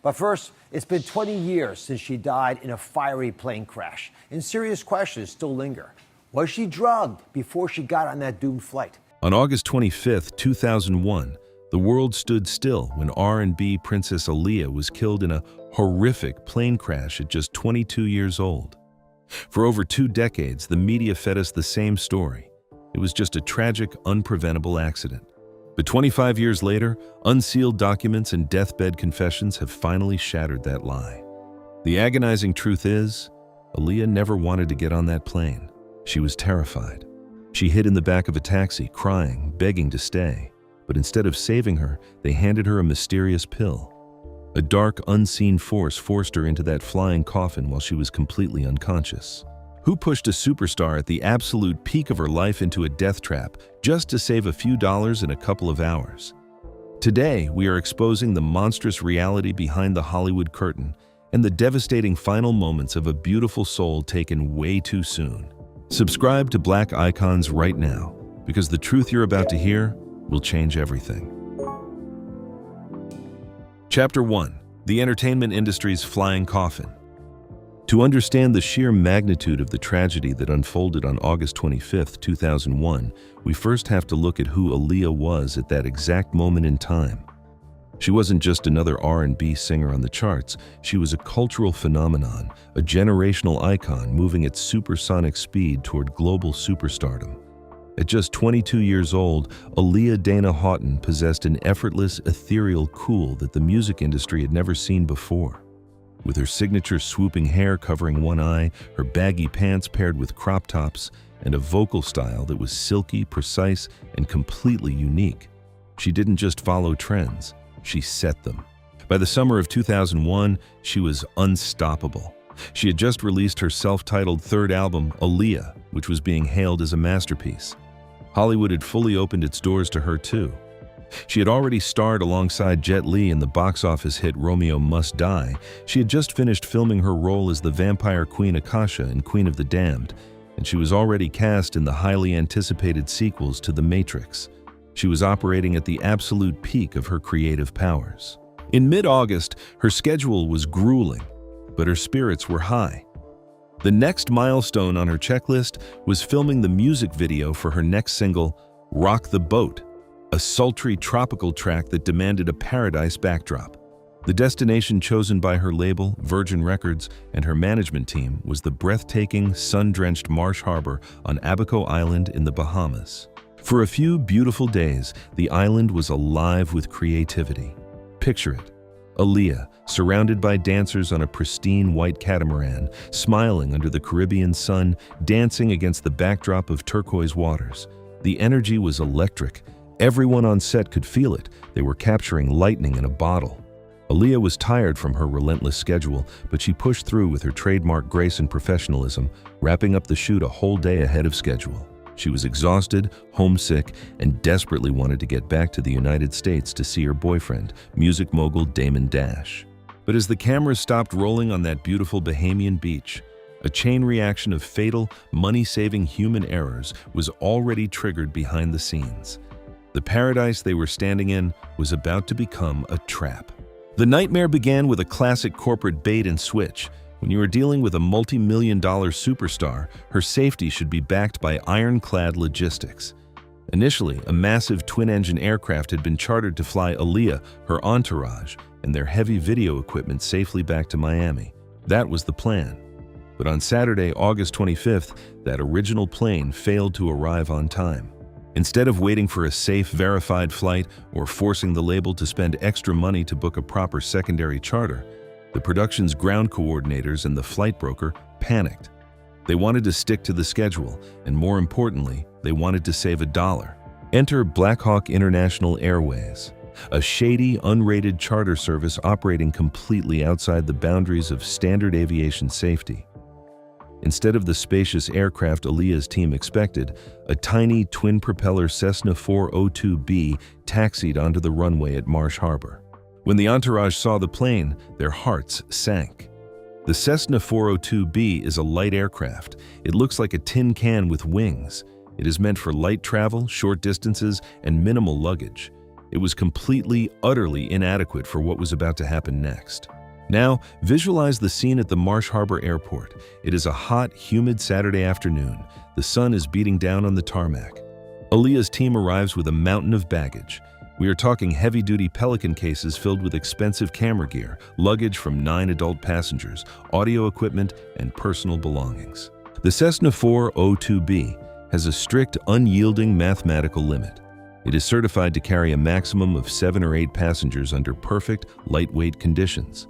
But first, it's been 20 years since she died in a fiery plane crash, and serious questions still linger. Was she drugged before she got on that doomed flight? On August 25, 2001, the world stood still when R&B Princess Aaliyah was killed in a horrific plane crash at just 22 years old. For over 2 decades, the media fed us the same story. It was just a tragic, unpreventable accident. But 25 years later, unsealed documents and deathbed confessions have finally shattered that lie. The agonizing truth is, Aaliyah never wanted to get on that plane. She was terrified. She hid in the back of a taxi, crying, begging to stay. But instead of saving her, they handed her a mysterious pill. A dark, unseen force forced her into that flying coffin while she was completely unconscious. Who pushed a superstar at the absolute peak of her life into a death trap just to save a few dollars in a couple of hours? Today, we are exposing the monstrous reality behind the Hollywood curtain and the devastating final moments of a beautiful soul taken way too soon. Subscribe to Black Icons right now, because the truth you're about to hear will change everything. Chapter 1. The entertainment industry's flying coffin. To understand the sheer magnitude of the tragedy that unfolded on August 25, 2001, we first have to look at who Aaliyah was at that exact moment in time. She wasn't just another R&B singer on the charts, she was a cultural phenomenon, a generational icon moving at supersonic speed toward global superstardom. At just 22 years old, Aaliyah Dana Houghton possessed an effortless, ethereal cool that the music industry had never seen before. With her signature swooping hair covering one eye, her baggy pants paired with crop tops, and a vocal style that was silky, precise, and completely unique, she didn't just follow trends, she set them. By the summer of 2001, she was unstoppable. She had just released her self-titled third album, Aaliyah, which was being hailed as a masterpiece. Hollywood had fully opened its doors to her too. She had already starred alongside Jet Li in the box office hit Romeo Must Die. She had just finished filming her role as the vampire queen Akasha in Queen of the Damned, and she was already cast in the highly anticipated sequels to The Matrix. She was operating at the absolute peak of her creative powers. In mid-August, her schedule was grueling, but her spirits were high. The next milestone on her checklist was filming the music video for her next single, Rock the Boat, a sultry tropical track that demanded a paradise backdrop. The destination chosen by her label, Virgin Records, and her management team was the breathtaking, sun-drenched Marsh Harbor on Abaco Island in the Bahamas. For a few beautiful days, the island was alive with creativity. Picture it. Aaliyah, surrounded by dancers on a pristine white catamaran, smiling under the Caribbean sun, dancing against the backdrop of turquoise waters. The energy was electric. Everyone on set could feel it. They were capturing lightning in a bottle. Aaliyah was tired from her relentless schedule, but she pushed through with her trademark grace and professionalism, wrapping up the shoot a whole day ahead of schedule. She was exhausted, homesick, and desperately wanted to get back to the United States to see her boyfriend, music mogul Damon Dash. But as the cameras stopped rolling on that beautiful Bahamian beach, a chain reaction of fatal, money-saving human errors was already triggered behind the scenes. The paradise they were standing in was about to become a trap. The nightmare began with a classic corporate bait and switch. When you are dealing with a multi-million-dollar superstar, her safety should be backed by ironclad logistics. Initially, a massive twin-engine aircraft had been chartered to fly Aaliyah, her entourage, and their heavy video equipment safely back to Miami. That was the plan. But on Saturday, August 25th, that original plane failed to arrive on time. Instead of waiting for a safe, verified flight or forcing the label to spend extra money to book a proper secondary charter, the production's ground coordinators and the flight broker panicked. They wanted to stick to the schedule, and more importantly, they wanted to save $1. Enter Blackhawk International Airways, a shady, unrated charter service operating completely outside the boundaries of standard aviation safety. Instead of the spacious aircraft Aaliyah's team expected, a tiny twin-propeller Cessna 402B taxied onto the runway at Marsh Harbor. When the entourage saw the plane, their hearts sank. The Cessna 402B is a light aircraft. It looks like a tin can with wings. It is meant for light travel, short distances, and minimal luggage. It was completely, utterly inadequate for what was about to happen next. Now, visualize the scene at the Marsh Harbor Airport. It is a hot, humid Saturday afternoon. The sun is beating down on the tarmac. Aaliyah's team arrives with a mountain of baggage. We are talking heavy-duty Pelican cases filled with expensive camera gear, luggage from 9 adult passengers, audio equipment, and personal belongings. The Cessna 402B has a strict, unyielding mathematical limit. It is certified to carry a maximum of 7 or 8 passengers under perfect, lightweight conditions.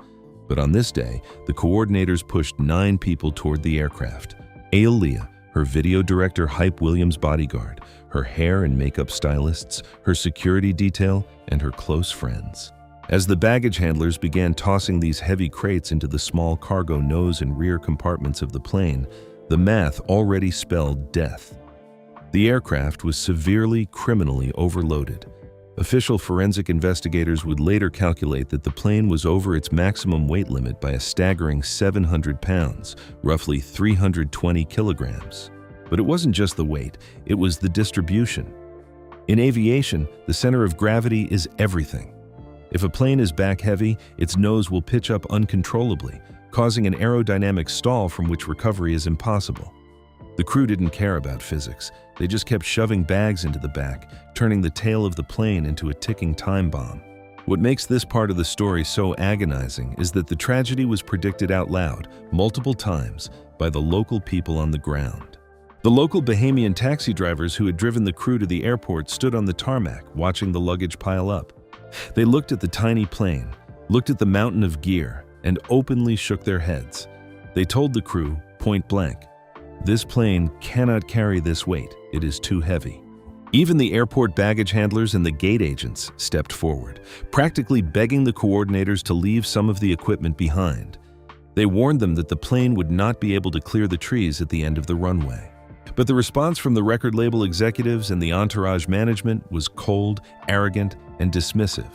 But on this day, the coordinators pushed 9 people toward the aircraft. Aaliyah, her video director Hype Williams' bodyguard, her hair and makeup stylists, her security detail, and her close friends. As the baggage handlers began tossing these heavy crates into the small cargo nose and rear compartments of the plane, the math already spelled death. The aircraft was severely, criminally overloaded. Official forensic investigators would later calculate that the plane was over its maximum weight limit by a staggering 700 pounds, roughly 320 kilograms. But it wasn't just the weight, it was the distribution. In aviation, the center of gravity is everything. If a plane is back-heavy, its nose will pitch up uncontrollably, causing an aerodynamic stall from which recovery is impossible. The crew didn't care about physics. They just kept shoving bags into the back, turning the tail of the plane into a ticking time bomb. What makes this part of the story so agonizing is that the tragedy was predicted out loud, multiple times, by the local people on the ground. The local Bahamian taxi drivers who had driven the crew to the airport stood on the tarmac, watching the luggage pile up. They looked at the tiny plane, looked at the mountain of gear, and openly shook their heads. They told the crew, point blank, "This plane cannot carry this weight. It is too heavy." Even the airport baggage handlers and the gate agents stepped forward, practically begging the coordinators to leave some of the equipment behind. They warned them that the plane would not be able to clear the trees at the end of the runway. But the response from the record label executives and the entourage management was cold, arrogant, and dismissive.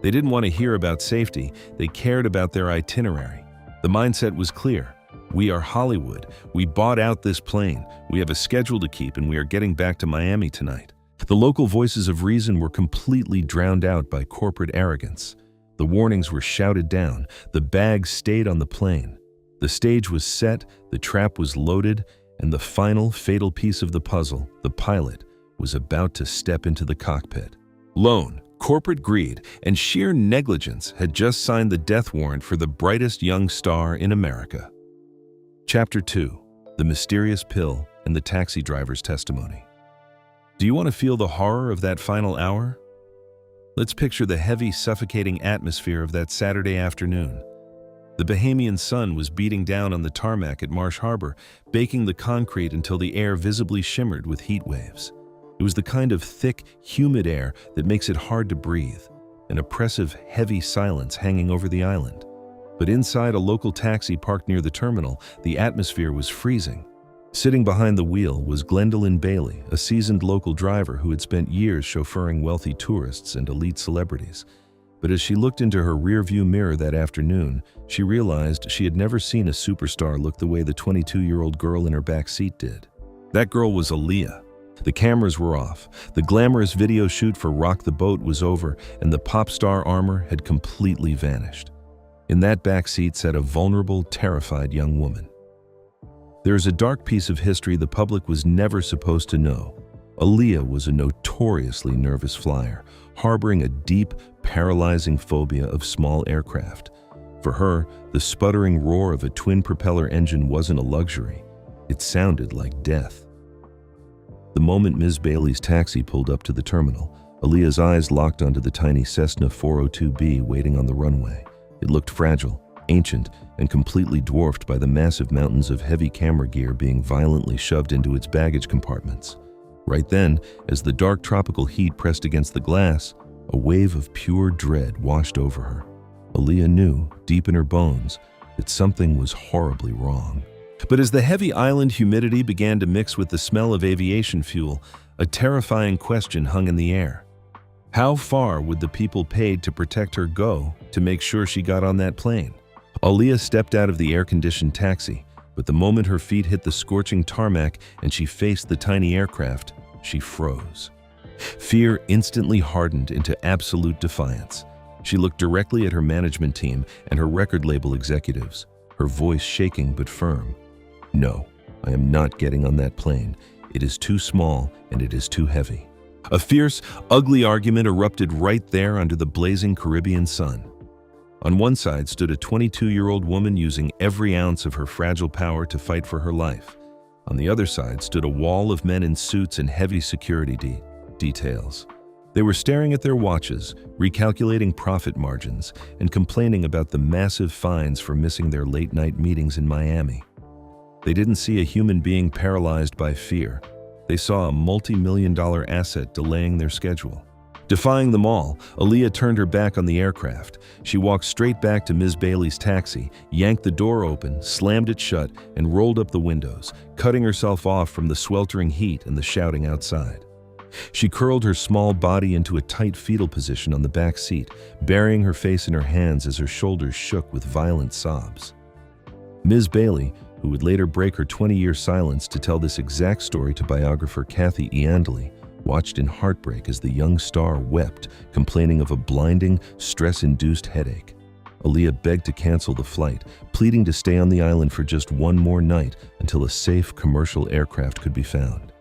They didn't want to hear about safety, they cared about their itinerary. The mindset was clear. We are Hollywood. We bought out this plane. We have a schedule to keep, and we are getting back to Miami tonight. The local voices of reason were completely drowned out by corporate arrogance. The warnings were shouted down. The bags stayed on the plane. The stage was set, the trap was loaded, and the final fatal piece of the puzzle, the pilot, was about to step into the cockpit. Loan, corporate greed, and sheer negligence had just signed the death warrant for the brightest young star in America. Chapter 2. The Mysterious Pill and the Taxi Driver's Testimony. Do you want to feel the horror of that final hour? Let's picture the heavy, suffocating atmosphere of that Saturday afternoon. The Bahamian sun was beating down on the tarmac at Marsh Harbor, baking the concrete until the air visibly shimmered with heat waves. It was the kind of thick, humid air that makes it hard to breathe, an oppressive, heavy silence hanging over the island. But inside a local taxi parked near the terminal, the atmosphere was freezing. Sitting behind the wheel was Gwendolyn Bailey, a seasoned local driver who had spent years chauffeuring wealthy tourists and elite celebrities. But as she looked into her rearview mirror that afternoon, she realized she had never seen a superstar look the way the 22-year-old girl in her back seat did. That girl was Aaliyah. The cameras were off, the glamorous video shoot for Rock the Boat was over, and the pop star armor had completely vanished. In that back seat sat a vulnerable, terrified young woman. There is a dark piece of history the public was never supposed to know. Aaliyah was a notoriously nervous flyer, harboring a deep, paralyzing phobia of small aircraft. For her, the sputtering roar of a twin-propeller engine wasn't a luxury. It sounded like death. The moment Ms. Bailey's taxi pulled up to the terminal, Aaliyah's eyes locked onto the tiny Cessna 402B waiting on the runway. It looked fragile, ancient, and completely dwarfed by the massive mountains of heavy camera gear being violently shoved into its baggage compartments. Right then, as the dark tropical heat pressed against the glass, a wave of pure dread washed over her. Aaliyah knew, deep in her bones, that something was horribly wrong. But as the heavy island humidity began to mix with the smell of aviation fuel, a terrifying question hung in the air. How far would the people paid to protect her go to make sure she got on that plane? Aaliyah stepped out of the air-conditioned taxi, but the moment her feet hit the scorching tarmac and she faced the tiny aircraft, she froze. Fear instantly hardened into absolute defiance. She looked directly at her management team and her record label executives, her voice shaking but firm. "No, I am not getting on that plane. It is too small and it is too heavy." A fierce, ugly argument erupted right there under the blazing Caribbean sun. On one side stood a 22-year-old woman using every ounce of her fragile power to fight for her life. On the other side stood a wall of men in suits and heavy security details. They were staring at their watches, recalculating profit margins, and complaining about the massive fines for missing their late-night meetings in Miami. They didn't see a human being paralyzed by fear. They saw a multi-million-dollar asset delaying their schedule. Defying them all, Aaliyah turned her back on the aircraft. She walked straight back to Ms. Bailey's taxi, yanked the door open, slammed it shut, and rolled up the windows, cutting herself off from the sweltering heat and the shouting outside. She curled her small body into a tight fetal position on the back seat, burying her face in her hands as her shoulders shook with violent sobs. Ms. Bailey, who would later break her 20-year silence to tell this exact story to biographer Kathy Iandoli, watched in heartbreak as the young star wept, complaining of a blinding, stress-induced headache. Aaliyah begged to cancel the flight, pleading to stay on the island for just one more night until a safe commercial aircraft could be found.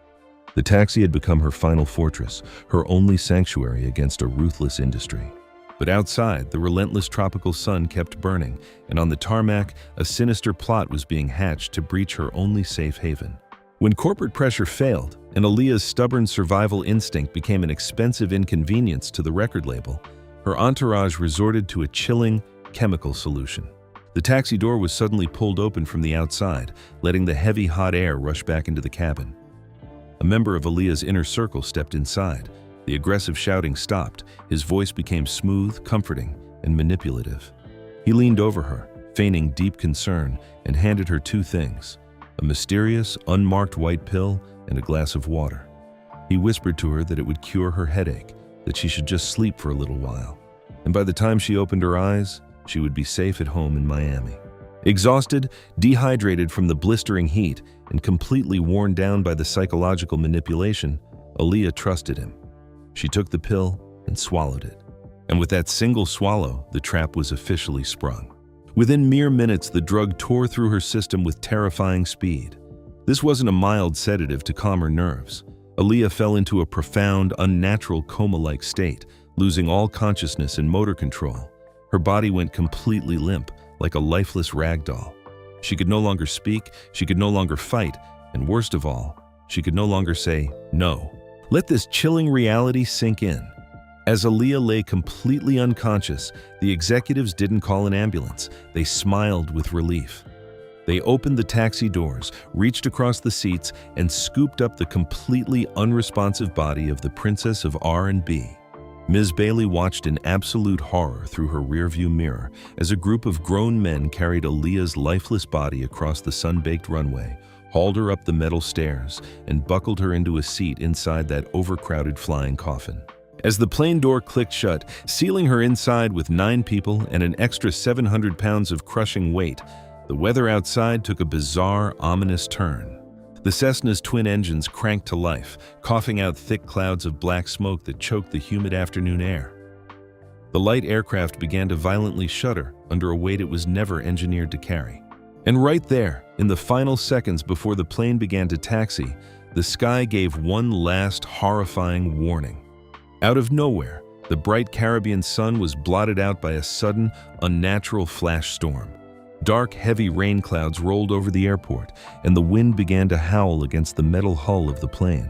The taxi had become her final fortress, her only sanctuary against a ruthless industry. But outside, the relentless tropical sun kept burning, and on the tarmac, a sinister plot was being hatched to breach her only safe haven. When corporate pressure failed, and Aaliyah's stubborn survival instinct became an expensive inconvenience to the record label, her entourage resorted to a chilling, chemical solution. The taxi door was suddenly pulled open from the outside, letting the heavy, hot air rush back into the cabin. A member of Aaliyah's inner circle stepped inside. The aggressive shouting stopped. His voice became smooth, comforting, and manipulative. He leaned over her, feigning deep concern, and handed her two things: a mysterious, unmarked white pill and a glass of water. He whispered to her that it would cure her headache, that she should just sleep for a little while, and by the time she opened her eyes, she would be safe at home in Miami. Exhausted, dehydrated from the blistering heat, and completely worn down by the psychological manipulation, Aaliyah trusted him. She took the pill and swallowed it. And with that single swallow, the trap was officially sprung. Within mere minutes, the drug tore through her system with terrifying speed. This wasn't a mild sedative to calm her nerves. Aaliyah fell into a profound, unnatural coma-like state, losing all consciousness and motor control. Her body went completely limp, like a lifeless rag doll. She could no longer speak, she could no longer fight, and worst of all, she could no longer say no. Let this chilling reality sink in. As Aaliyah lay completely unconscious, the executives didn't call an ambulance. They smiled with relief. They opened the taxi doors, reached across the seats, and scooped up the completely unresponsive body of the Princess of R&B. Ms. Bailey watched in absolute horror through her rearview mirror as a group of grown men carried Aaliyah's lifeless body across the sun-baked runway, hauled her up the metal stairs, and buckled her into a seat inside that overcrowded flying coffin. As the plane door clicked shut, sealing her inside with 9 people and an extra 700 pounds of crushing weight, the weather outside took a bizarre, ominous turn. The Cessna's twin engines cranked to life, coughing out thick clouds of black smoke that choked the humid afternoon air. The light aircraft began to violently shudder under a weight it was never engineered to carry. And right there, in the final seconds before the plane began to taxi, the sky gave one last horrifying warning. Out of nowhere, the bright Caribbean sun was blotted out by a sudden, unnatural flash storm. Dark, heavy rain clouds rolled over the airport, and the wind began to howl against the metal hull of the plane.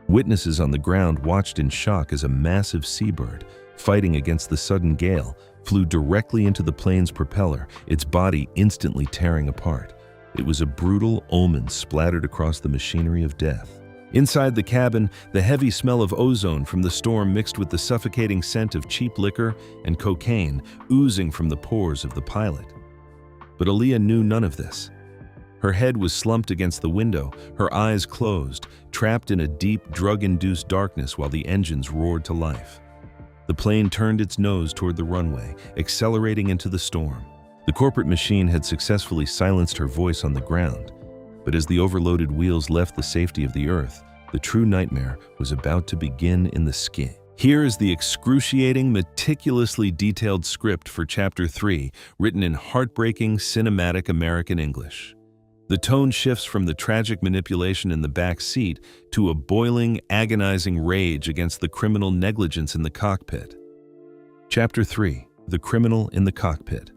Witnesses on the ground watched in shock as a massive seabird, fighting against the sudden gale, flew directly into the plane's propeller, its body instantly tearing apart. It was a brutal omen splattered across the machinery of death. Inside the cabin, the heavy smell of ozone from the storm mixed with the suffocating scent of cheap liquor and cocaine oozing from the pores of the pilot. But Aaliyah knew none of this. Her head was slumped against the window, her eyes closed, trapped in a deep, drug-induced darkness while the engines roared to life. The plane turned its nose toward the runway, accelerating into the storm. The corporate machine had successfully silenced her voice on the ground, but as the overloaded wheels left the safety of the earth, The true nightmare was about to begin in the sky. Here is the excruciating, meticulously detailed script for Chapter 3, written in heartbreaking, cinematic American English. The tone shifts from the tragic manipulation in the back seat to a boiling, agonizing rage against the criminal negligence in the cockpit. Chapter 3, The Criminal in the Cockpit.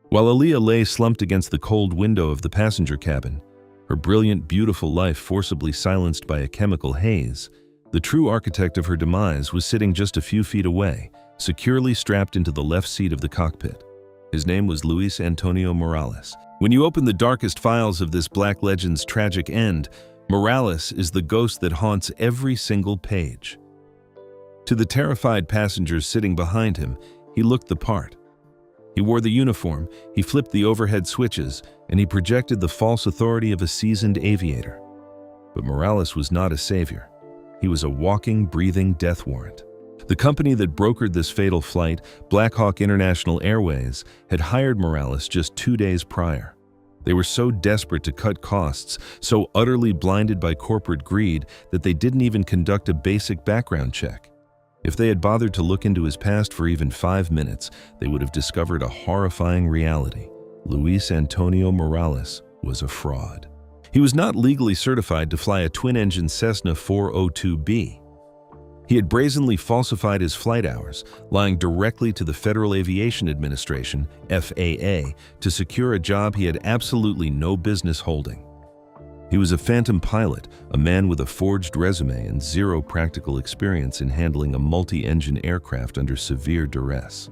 While Aaliyah lay slumped against the cold window of the passenger cabin, her brilliant, beautiful life forcibly silenced by a chemical haze, the true architect of her demise was sitting just a few feet away, securely strapped into the left seat of the cockpit. His name was Luis Antonio Morales. When you open the darkest files of this black legend's tragic end, Morales is the ghost that haunts every single page. To the terrified passengers sitting behind him, he looked the part. He wore the uniform, he flipped the overhead switches, and he projected the false authority of a seasoned aviator. But Morales was not a savior. He was a walking, breathing death warrant. The company that brokered this fatal flight, Black Hawk International Airways, had hired Morales just 2 days prior. They were so desperate to cut costs, so utterly blinded by corporate greed, that they didn't even conduct a basic background check. If they had bothered to look into his past for even 5 minutes, they would have discovered a horrifying reality. Luis Antonio Morales was a fraud. He was not legally certified to fly a twin-engine Cessna 402B. He had brazenly falsified his flight hours, lying directly to the Federal Aviation Administration, FAA, to secure a job he had absolutely no business holding. He was a phantom pilot, a man with a forged resume and zero practical experience in handling a multi-engine aircraft under severe duress.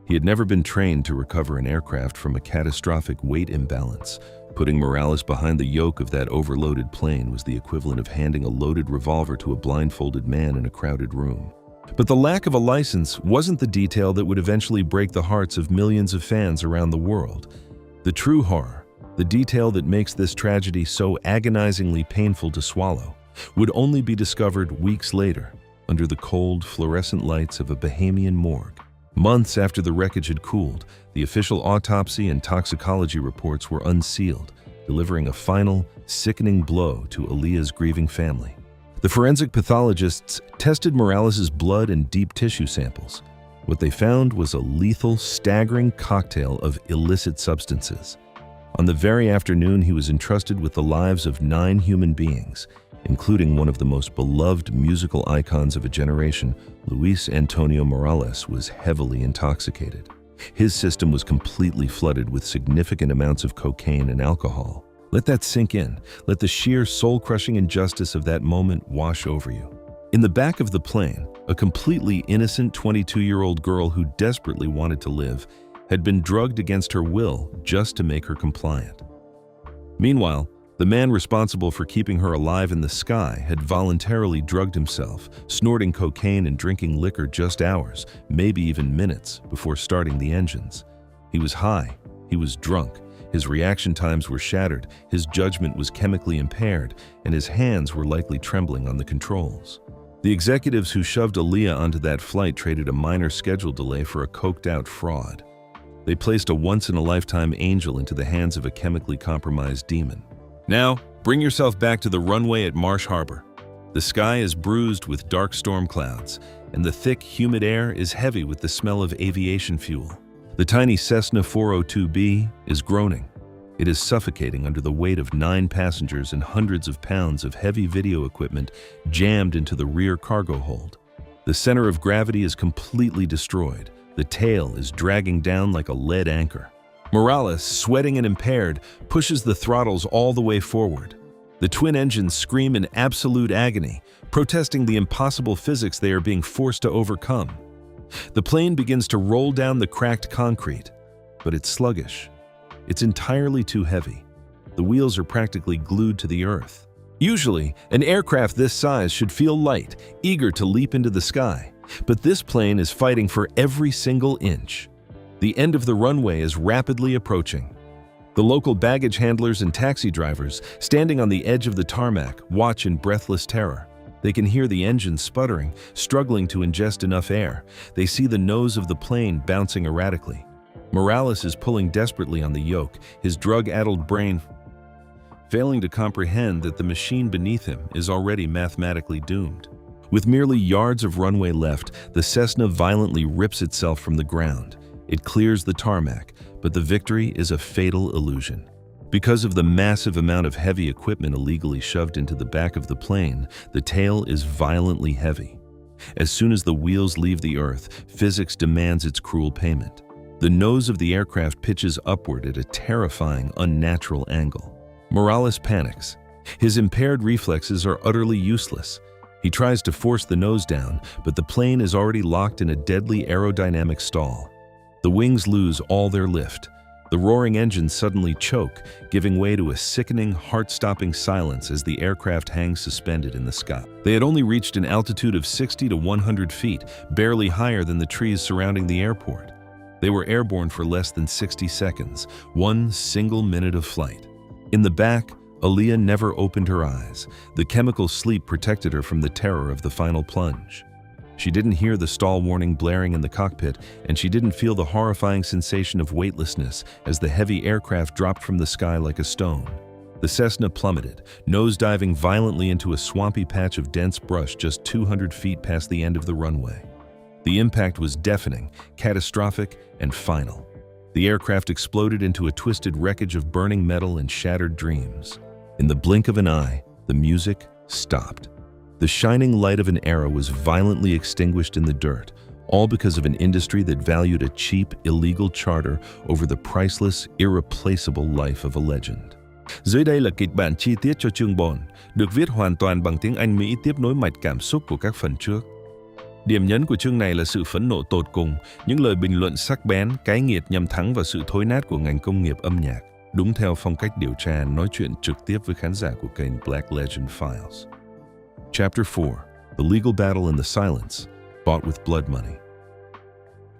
He had never been trained to recover an aircraft from a catastrophic weight imbalance. Putting Morales behind the yoke of that overloaded plane was the equivalent of handing a loaded revolver to a blindfolded man in a crowded room. But the lack of a license wasn't the detail that would eventually break the hearts of millions of fans around the world. The true horror, the detail that makes this tragedy so agonizingly painful to swallow, would only be discovered weeks later, under the cold, fluorescent lights of a Bahamian morgue. Months after the wreckage had cooled, the official autopsy and toxicology reports were unsealed, delivering a final, sickening blow to Aaliyah's grieving family. The forensic pathologists tested Morales' blood and deep tissue samples. What they found was a lethal, staggering cocktail of illicit substances. On the very afternoon he was entrusted with the lives of 9 human beings, including one of the most beloved musical icons of a generation, Luis Antonio Morales was heavily intoxicated. His system was completely flooded with significant amounts of cocaine and alcohol. Let that sink in. Let the sheer soul-crushing injustice of that moment wash over you. In the back of the plane, a completely innocent 22-year-old girl who desperately wanted to live had been drugged against her will just to make her compliant. Meanwhile, the man responsible for keeping her alive in the sky had voluntarily drugged himself, snorting cocaine and drinking liquor just hours, maybe even minutes, before starting the engines. He was high, he was drunk, his reaction times were shattered, his judgment was chemically impaired, and his hands were likely trembling on the controls. The executives who shoved Aaliyah onto that flight traded a minor schedule delay for a coked-out fraud. They placed a once-in-a-lifetime angel into the hands of a chemically compromised demon. Now, bring yourself back to the runway at Marsh Harbor. The sky is bruised with dark storm clouds, and the thick, humid air is heavy with the smell of aviation fuel. The tiny Cessna 402B is groaning. It is suffocating under the weight of 9 passengers and hundreds of pounds of heavy video equipment jammed into the rear cargo hold. The center of gravity is completely destroyed. The tail is dragging down like a lead anchor. Morales, sweating and impaired, pushes the throttles all the way forward. The twin engines scream in absolute agony, protesting the impossible physics they are being forced to overcome. The plane begins to roll down the cracked concrete, but it's sluggish. It's entirely too heavy. The wheels are practically glued to the earth. Usually, an aircraft this size should feel light, eager to leap into the sky, but this plane is fighting for every single inch. The end of the runway is rapidly approaching. The local baggage handlers and taxi drivers, standing on the edge of the tarmac, watch in breathless terror. They can hear the engine sputtering, struggling to ingest enough air. They see the nose of the plane bouncing erratically. Morales is pulling desperately on the yoke, his drug-addled brain failing to comprehend that the machine beneath him is already mathematically doomed. With merely yards of runway left, the Cessna violently rips itself from the ground. It clears the tarmac, but the victory is a fatal illusion. Because of the massive amount of heavy equipment illegally shoved into the back of the plane, the tail is violently heavy. As soon as the wheels leave the earth, physics demands its cruel payment. The nose of the aircraft pitches upward at a terrifying, unnatural angle. Morales panics. His impaired reflexes are utterly useless. He tries to force the nose down, but the plane is already locked in a deadly aerodynamic stall. The wings lose all their lift. The roaring engines suddenly choke, giving way to a sickening, heart-stopping silence as the aircraft hangs suspended in the sky. They had only reached an altitude of 60 to 100 feet, barely higher than the trees surrounding the airport. They were airborne for less than 60 seconds, one single minute of flight. In the back, Aaliyah never opened her eyes. The chemical sleep protected her from the terror of the final plunge. She didn't hear the stall warning blaring in the cockpit, and she didn't feel the horrifying sensation of weightlessness as the heavy aircraft dropped from the sky like a stone. The Cessna plummeted, nosediving violently into a swampy patch of dense brush just 200 feet past the end of the runway. The impact was deafening, catastrophic, and final. The aircraft exploded into a twisted wreckage of burning metal and shattered dreams. In the blink of an eye, the music stopped. The shining light of an era was violently extinguished in the dirt, all because of an industry that valued a cheap, illegal charter over the priceless, irreplaceable life of a legend. Dưới đây là kịch bản chi tiết cho chương 4, được viết hoàn toàn bằng tiếng Anh Mỹ tiếp nối mạch cảm xúc của các phần trước. Điểm nhấn của chương này là sự phẫn nộ tột cùng, những lời bình luận sắc bén, cái nghiệt nhằm thắng vào sự thối nát của ngành công nghiệp âm nhạc, đúng theo phong cách điều tra nói chuyện trực tiếp với khán giả của kênh Black Legend Files. Chapter 4. The Legal Battle in the Silence, Bought with Blood Money.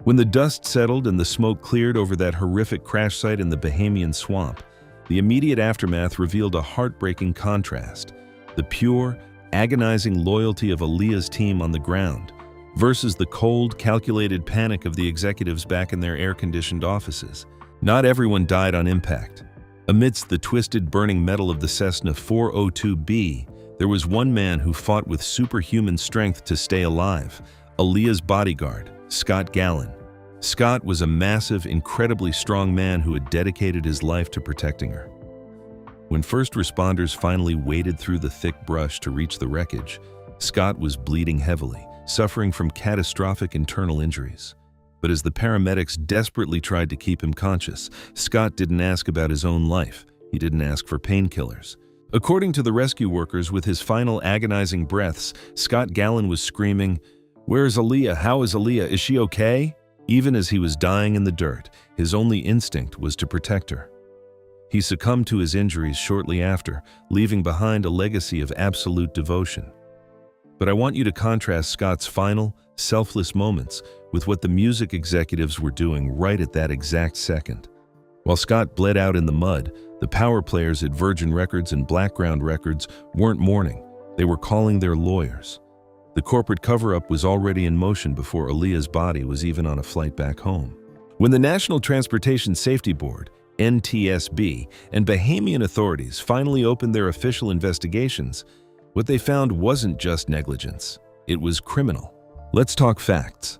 When the dust settled and the smoke cleared over that horrific crash site in the Bahamian swamp, the immediate aftermath revealed a heartbreaking contrast: the pure, agonizing loyalty of Aaliyah's team on the ground versus the cold, calculated panic of the executives back in their air-conditioned offices. Not everyone died on impact. Amidst the twisted, burning metal of the Cessna 402B, there was one man who fought with superhuman strength to stay alive: Aaliyah's bodyguard, Scott Gallen. Scott was a massive, incredibly strong man who had dedicated his life to protecting her. When first responders finally waded through the thick brush to reach the wreckage, Scott was bleeding heavily, suffering from catastrophic internal injuries. But as the paramedics desperately tried to keep him conscious, Scott didn't ask about his own life. He didn't ask for painkillers. According to the rescue workers, with his final agonizing breaths, Scott Gallen was screaming, "Where is Aaliyah? How is Aaliyah? Is she okay?" Even as he was dying in the dirt, his only instinct was to protect her. He succumbed to his injuries shortly after, leaving behind a legacy of absolute devotion. But I want you to contrast Scott's final, selfless moments with what the music executives were doing right at that exact second. While Scott bled out in the mud, the power players at Virgin Records and Blackground Records weren't mourning. They were calling their lawyers. The corporate cover-up was already in motion before Aaliyah's body was even on a flight back home. When the National Transportation Safety Board, NTSB, and Bahamian authorities finally opened their official investigations, what they found wasn't just negligence. It was criminal. Let's talk facts.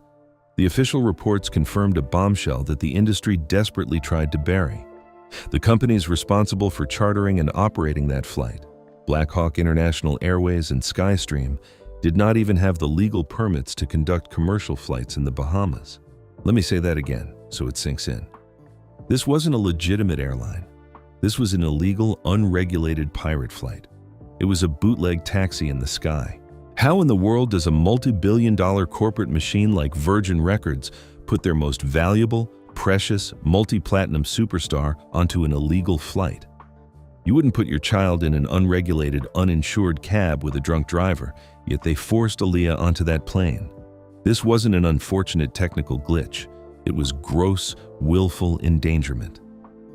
The official reports confirmed a bombshell that the industry desperately tried to bury. The companies responsible for chartering and operating that flight, Black Hawk International Airways and Skystream, did not even have the legal permits to conduct commercial flights in the Bahamas. Let me say that again, so it sinks in. This wasn't a legitimate airline. This was an illegal, unregulated pirate flight. It was a bootleg taxi in the sky. How in the world does a multi-billion-dollar corporate machine like Virgin Records put their most valuable, precious, multi-platinum superstar onto an illegal flight? You wouldn't put your child in an unregulated, uninsured cab with a drunk driver, yet they forced Aaliyah onto that plane. This wasn't an unfortunate technical glitch. It was gross, willful endangerment.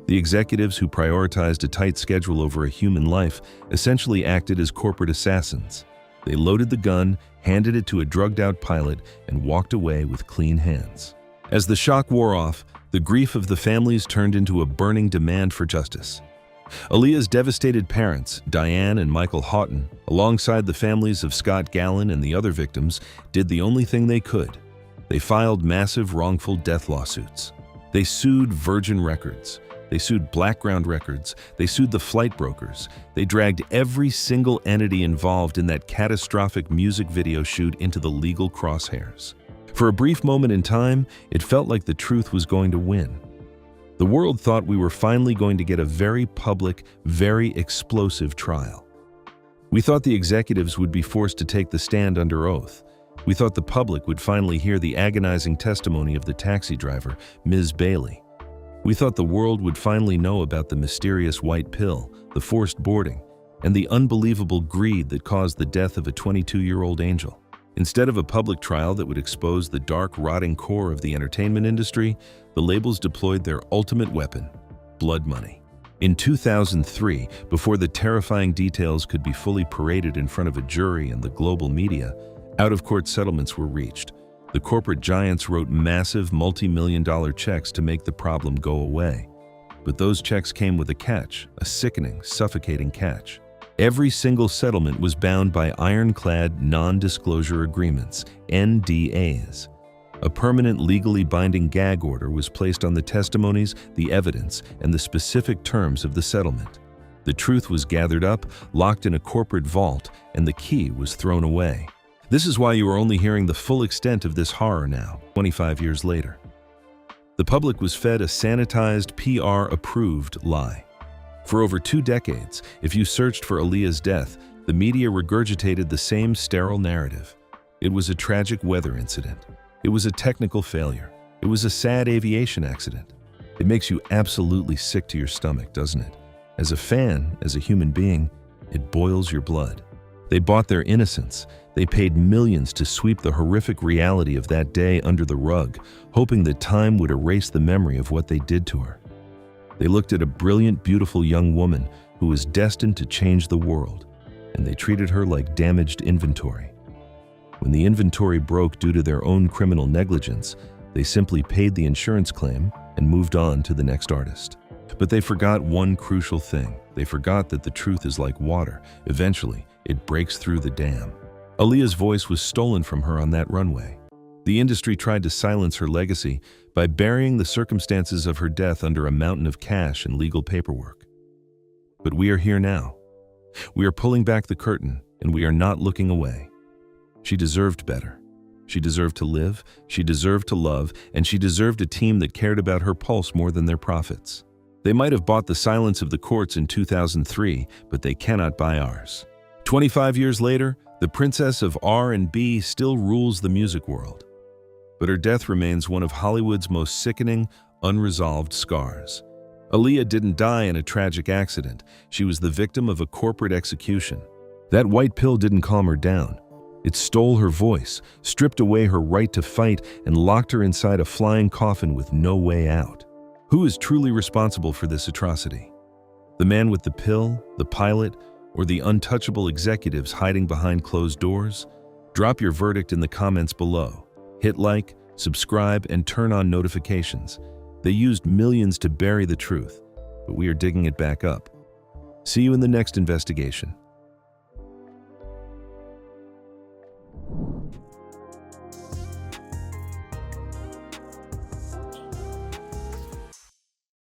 The executives who prioritized a tight schedule over a human life essentially acted as corporate assassins. They loaded the gun, handed it to a drugged-out pilot, and walked away with clean hands. As the shock wore off, the grief of the families turned into a burning demand for justice. Aaliyah's devastated parents, Diane and Michael Houghton, alongside the families of Scott Gallen and the other victims, did the only thing they could. They filed massive wrongful death lawsuits. They sued Virgin Records. They sued Blackground Records. They sued the flight brokers. They dragged every single entity involved in that catastrophic music video shoot into the legal crosshairs. For a brief moment in time, it felt like the truth was going to win. The world thought we were finally going to get a very public, very explosive trial. We thought the executives would be forced to take the stand under oath. We thought the public would finally hear the agonizing testimony of the taxi driver, Ms. Bailey. We thought the world would finally know about the mysterious white pill, the forced boarding, and the unbelievable greed that caused the death of a 22-year-old angel. Instead of a public trial that would expose the dark, rotting core of the entertainment industry, the labels deployed their ultimate weapon, blood money. In 2003, before the terrifying details could be fully paraded in front of a jury and the global media, out-of-court settlements were reached. The corporate giants wrote massive multi-million-dollar checks to make the problem go away. But those checks came with a catch, a sickening, suffocating catch. Every single settlement was bound by ironclad non-disclosure agreements, NDAs. A permanent legally binding gag order was placed on the testimonies, the evidence, and the specific terms of the settlement. The truth was gathered up, locked in a corporate vault, and the key was thrown away. This is why you are only hearing the full extent of this horror now, 25 years later. The public was fed a sanitized, PR-approved lie. For over 2 decades, if you searched for Aaliyah's death, the media regurgitated the same sterile narrative. It was a tragic weather incident. It was a technical failure. It was a sad aviation accident. It makes you absolutely sick to your stomach, doesn't it? As a fan, as a human being, it boils your blood. They bought their innocence. They paid millions to sweep the horrific reality of that day under the rug, hoping that time would erase the memory of what they did to her. They looked at a brilliant, beautiful young woman who was destined to change the world, and they treated her like damaged inventory. When the inventory broke due to their own criminal negligence, they simply paid the insurance claim and moved on to the next artist. But they forgot one crucial thing. They forgot that the truth is like water. Eventually, it breaks through the dam. Aaliyah's voice was stolen from her on that runway. The industry tried to silence her legacy by burying the circumstances of her death under a mountain of cash and legal paperwork. But we are here now. We are pulling back the curtain, and we are not looking away. She deserved better. She deserved to live, she deserved to love, and she deserved a team that cared about her pulse more than their profits. They might have bought the silence of the courts in 2003, but they cannot buy ours. 25 years later, the princess of R&B still rules the music world. But her death remains one of Hollywood's most sickening, unresolved scars. Aaliyah didn't die in a tragic accident. She was the victim of a corporate execution. That white pill didn't calm her down. It stole her voice, stripped away her right to fight, and locked her inside a flying coffin with no way out. Who is truly responsible for this atrocity? The man with the pill, the pilot, or the untouchable executives hiding behind closed doors? Drop your verdict in the comments below. Hit like, subscribe, and turn on notifications. They used millions to bury the truth, but we are digging it back up. See you in the next investigation.